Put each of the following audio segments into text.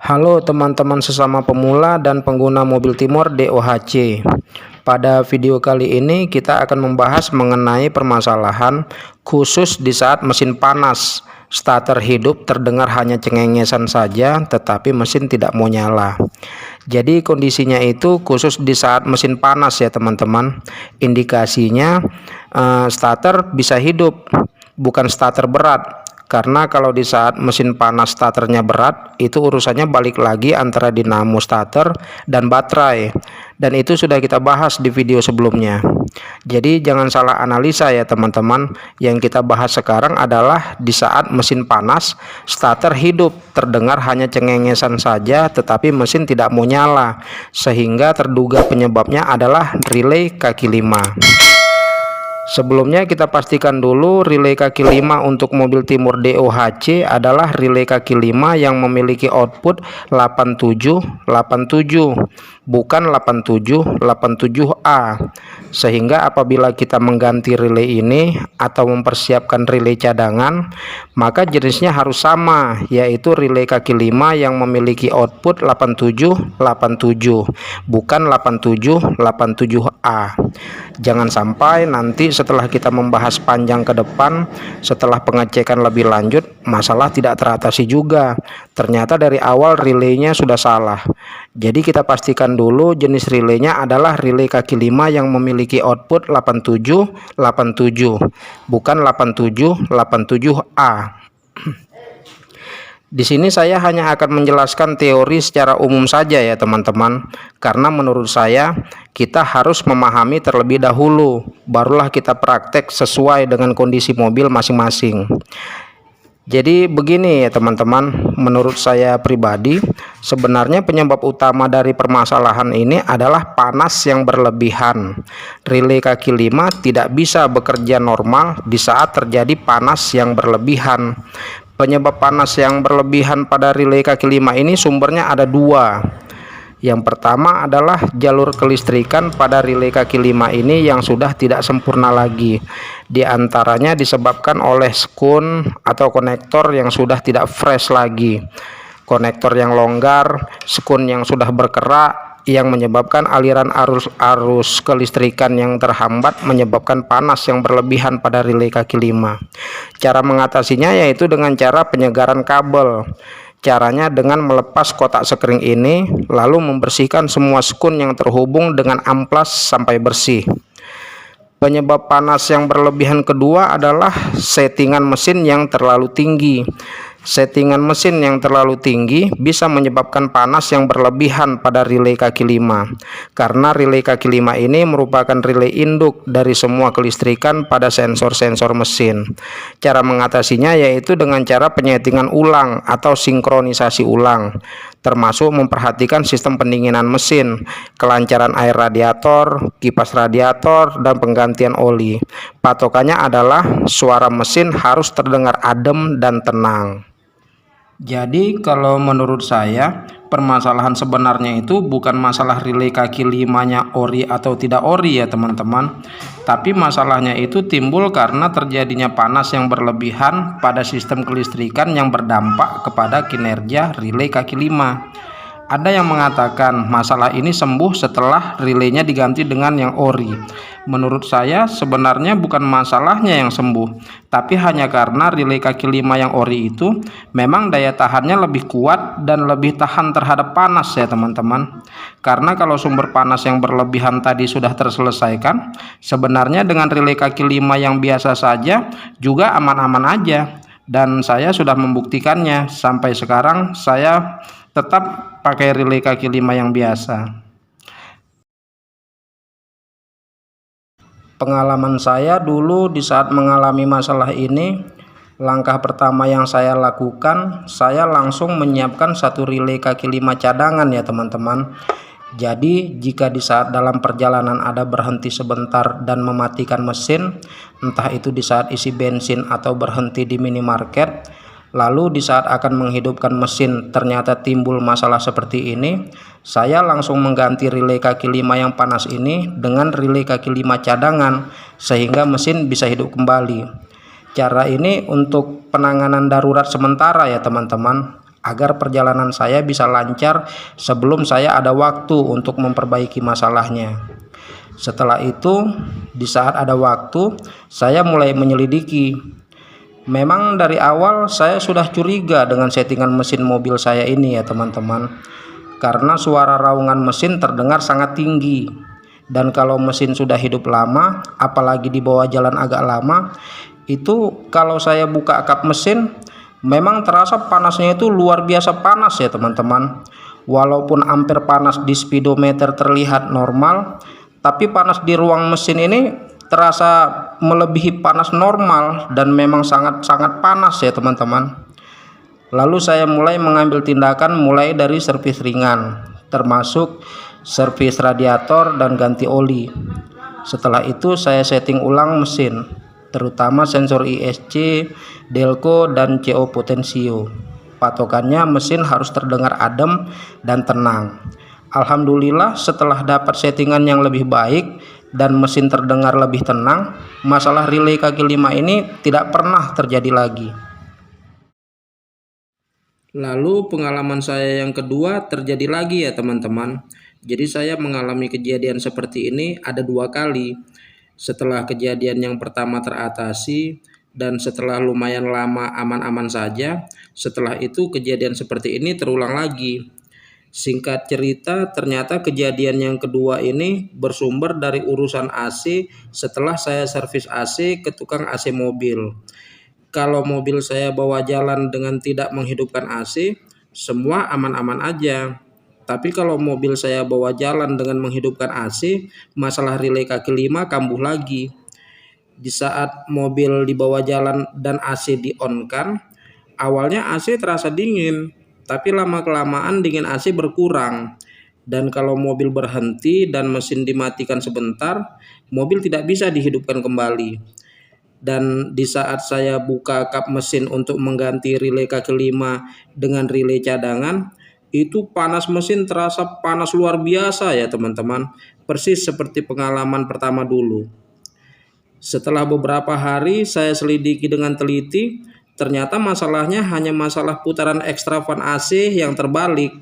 Halo teman-teman sesama pemula dan pengguna mobil Timor DOHC. Pada video kali ini kita akan membahas mengenai permasalahan khusus di saat mesin panas. Starter hidup terdengar hanya cengengesan saja tetapi mesin tidak mau nyala. Jadi kondisinya itu khusus di saat mesin panas ya teman-teman. Indikasinya starter bisa hidup, bukan starter berat. Karena kalau di saat mesin panas starternya berat, itu urusannya balik lagi antara dinamo starter dan baterai. Dan itu sudah kita bahas di video sebelumnya. Jadi jangan salah analisa ya teman-teman. Yang kita bahas sekarang adalah di saat mesin panas, starter hidup, terdengar hanya cengengesan saja tetapi mesin tidak mau nyala. Sehingga terduga penyebabnya adalah relay kaki 5. Sebelumnya kita pastikan dulu relay kaki 5 untuk mobil Timor DOHC adalah relay kaki 5 yang memiliki output 8787, bukan 8787A. Sehingga apabila kita mengganti relay ini atau mempersiapkan relay cadangan, maka jenisnya harus sama, yaitu relay kaki 5 yang memiliki output 8787, bukan 8787A. Jangan sampai nanti setelah kita membahas panjang ke depan, setelah pengecekan lebih lanjut, masalah tidak teratasi juga. Ternyata dari awal relaynya sudah salah. Jadi kita pastikan dulu jenis relaynya adalah relay kaki 5 yang memiliki output 8787, bukan 8787A. Di sini saya hanya akan menjelaskan teori secara umum saja ya teman-teman, karena menurut saya kita harus memahami terlebih dahulu, barulah kita praktek sesuai dengan kondisi mobil masing-masing. Jadi begini ya teman-teman, menurut saya pribadi, sebenarnya penyebab utama dari permasalahan ini adalah panas yang berlebihan. Relay kaki 5 tidak bisa bekerja normal di saat terjadi panas yang berlebihan. Penyebab panas yang berlebihan pada relay kaki 5 ini sumbernya ada dua. Yang pertama adalah jalur kelistrikan pada relay kaki 5 ini yang sudah tidak sempurna lagi. Di antaranya disebabkan oleh skun atau konektor yang sudah tidak fresh lagi. Konektor yang longgar, skun yang sudah berkerak, yang menyebabkan aliran arus kelistrikan yang terhambat menyebabkan panas yang berlebihan pada relay kaki 5. Cara mengatasinya yaitu dengan cara penyegaran kabel. Caranya dengan melepas kotak sekring ini lalu membersihkan semua skun yang terhubung dengan amplas sampai bersih. Penyebab panas yang berlebihan kedua adalah settingan mesin yang terlalu tinggi. Settingan mesin yang terlalu tinggi bisa menyebabkan panas yang berlebihan pada relay kaki 5. Karena relay kaki 5 ini merupakan relay induk dari semua kelistrikan pada sensor-sensor mesin. Cara mengatasinya yaitu dengan cara penyetingan ulang atau sinkronisasi ulang, termasuk memperhatikan sistem pendinginan mesin, kelancaran air radiator, kipas radiator, dan penggantian oli. Patokannya adalah suara mesin harus terdengar adem dan tenang. Jadi kalau menurut saya permasalahan sebenarnya itu bukan masalah relay kaki 5-nya ori atau tidak ori ya teman-teman, tapi masalahnya itu timbul karena terjadinya panas yang berlebihan pada sistem kelistrikan yang berdampak kepada kinerja relay kaki 5. Ada yang mengatakan masalah ini sembuh setelah relaynya diganti dengan yang ori. Menurut saya sebenarnya bukan masalahnya yang sembuh, tapi hanya karena relay kaki 5 yang ori itu memang daya tahannya lebih kuat dan lebih tahan terhadap panas ya teman-teman. Karena kalau sumber panas yang berlebihan tadi sudah terselesaikan, sebenarnya dengan relay kaki 5 yang biasa saja juga aman-aman aja. Dan saya sudah membuktikannya, sampai sekarang saya tetap pakai relay kaki 5 yang biasa. Pengalaman saya dulu di saat mengalami masalah ini, langkah pertama yang saya lakukan, saya langsung menyiapkan satu relay kaki 5 cadangan ya teman-teman. Jadi jika di saat dalam perjalanan ada berhenti sebentar dan mematikan mesin, entah itu di saat isi bensin atau berhenti di minimarket, lalu di saat akan menghidupkan mesin ternyata timbul masalah seperti ini, saya langsung mengganti relay kaki 5 yang panas ini dengan relay kaki 5 cadangan sehingga mesin bisa hidup kembali. Cara ini untuk penanganan darurat sementara ya teman-teman. agar perjalanan saya bisa lancar sebelum saya ada waktu untuk memperbaiki masalahnya. Setelah itu, di saat ada waktu, saya mulai menyelidiki. Memang dari awal saya sudah curiga dengan settingan mesin mobil saya ini ya teman-teman, karena suara raungan mesin terdengar sangat tinggi. Dan kalau mesin sudah hidup lama, apalagi di bawah jalan agak lama, itu kalau saya buka kap mesin, memang terasa panasnya itu luar biasa panas ya teman-teman. Walaupun ampere panas di speedometer terlihat normal, tapi panas di ruang mesin ini terasa melebihi panas normal dan memang sangat-sangat panas ya teman-teman. Lalu saya mulai mengambil tindakan mulai dari servis ringan, termasuk servis radiator dan ganti oli. Setelah itu saya setting ulang mesin, terutama sensor ISC, delco dan CO potensio. Patokannya mesin harus terdengar adem dan tenang. Alhamdulillah setelah dapat settingan yang lebih baik dan mesin terdengar lebih tenang, masalah relay kaki 5 ini tidak pernah terjadi lagi. Lalu pengalaman saya yang kedua terjadi lagi ya teman-teman. Jadi saya mengalami kejadian seperti ini ada 2 kali. Setelah kejadian yang pertama teratasi dan setelah lumayan lama aman-aman saja, setelah itu kejadian seperti ini terulang lagi. Singkat cerita, ternyata kejadian yang kedua ini bersumber dari urusan AC setelah saya servis AC ke tukang AC mobil. Kalau mobil saya bawa jalan dengan tidak menghidupkan AC, semua aman-aman aja. Tapi kalau mobil saya bawa jalan dengan menghidupkan AC, masalah relay kaki 5 kambuh lagi. Di saat mobil dibawa jalan dan AC di-on-kan, awalnya AC terasa dingin, tapi lama-kelamaan dingin AC berkurang. Dan kalau mobil berhenti dan mesin dimatikan sebentar, mobil tidak bisa dihidupkan kembali. Dan di saat saya buka kap mesin untuk mengganti relay kaki 5 dengan relay cadangan, itu panas mesin terasa panas luar biasa ya teman-teman, persis seperti pengalaman pertama dulu. Setelah beberapa hari saya selidiki dengan teliti, ternyata masalahnya hanya masalah putaran ekstra fan AC yang terbalik.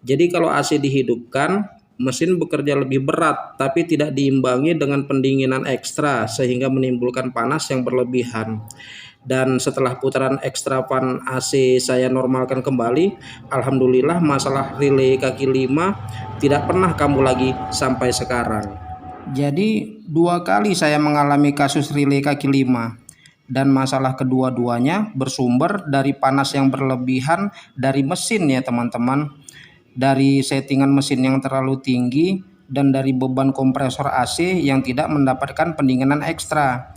Jadi kalau AC dihidupkan, mesin bekerja lebih berat tapi tidak diimbangi dengan pendinginan ekstra sehingga menimbulkan panas yang berlebihan. Dan setelah putaran ekstra fan AC saya normalkan kembali, alhamdulillah masalah relay kaki 5 tidak pernah kambuh lagi sampai sekarang. Jadi 2 kali saya mengalami kasus relay kaki 5 dan masalah kedua-duanya bersumber dari panas yang berlebihan dari mesin ya teman-teman. Dari settingan mesin yang terlalu tinggi dan dari beban kompresor AC yang tidak mendapatkan pendinginan ekstra.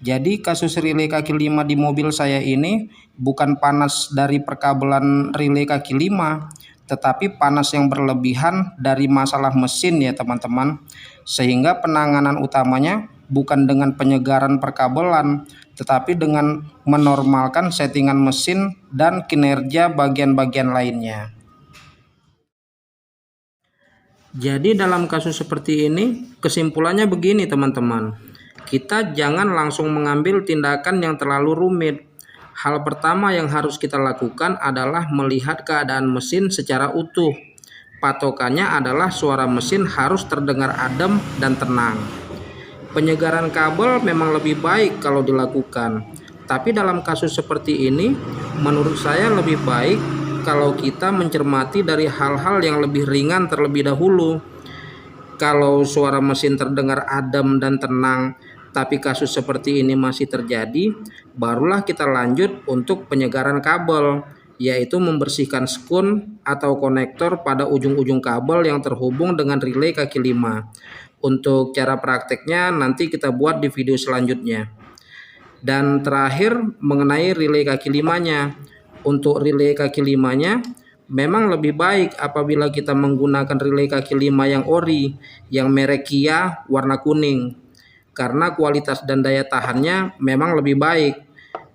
Jadi kasus relay kaki 5 di mobil saya ini bukan panas dari perkabelan relay kaki 5, tetapi panas yang berlebihan dari masalah mesin ya teman-teman. Sehingga penanganan utamanya bukan dengan penyegaran perkabelan, tetapi dengan menormalkan settingan mesin dan kinerja bagian-bagian lainnya. Jadi dalam kasus seperti ini, kesimpulannya begini teman-teman. Kita jangan langsung mengambil tindakan yang terlalu rumit. Hal pertama yang harus kita lakukan adalah melihat keadaan mesin secara utuh. Patokannya adalah suara mesin harus terdengar adem dan tenang. Penyegaran kabel memang lebih baik kalau dilakukan. Tapi dalam kasus seperti ini, menurut saya lebih baik kalau kita mencermati dari hal-hal yang lebih ringan terlebih dahulu. Kalau suara mesin terdengar adem dan tenang, tapi kasus seperti ini masih terjadi, barulah kita lanjut untuk penyegaran kabel, yaitu membersihkan skun atau konektor pada ujung-ujung kabel yang terhubung dengan relay kaki 5. Untuk cara prakteknya nanti kita buat di video selanjutnya. Dan terakhir mengenai relay kaki 5-nya. Untuk relay kaki 5-nya memang lebih baik apabila kita menggunakan relay kaki 5 yang ori, yang merek Kia warna kuning, karena kualitas dan daya tahannya memang lebih baik.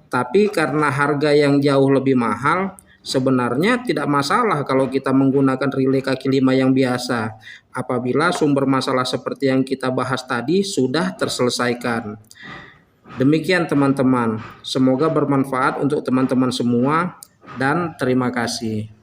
Tapi karena harga yang jauh lebih mahal, sebenarnya tidak masalah kalau kita menggunakan relay kaki 5 yang biasa, apabila sumber masalah seperti yang kita bahas tadi sudah terselesaikan. Demikian teman-teman, semoga bermanfaat untuk teman-teman semua, dan terima kasih.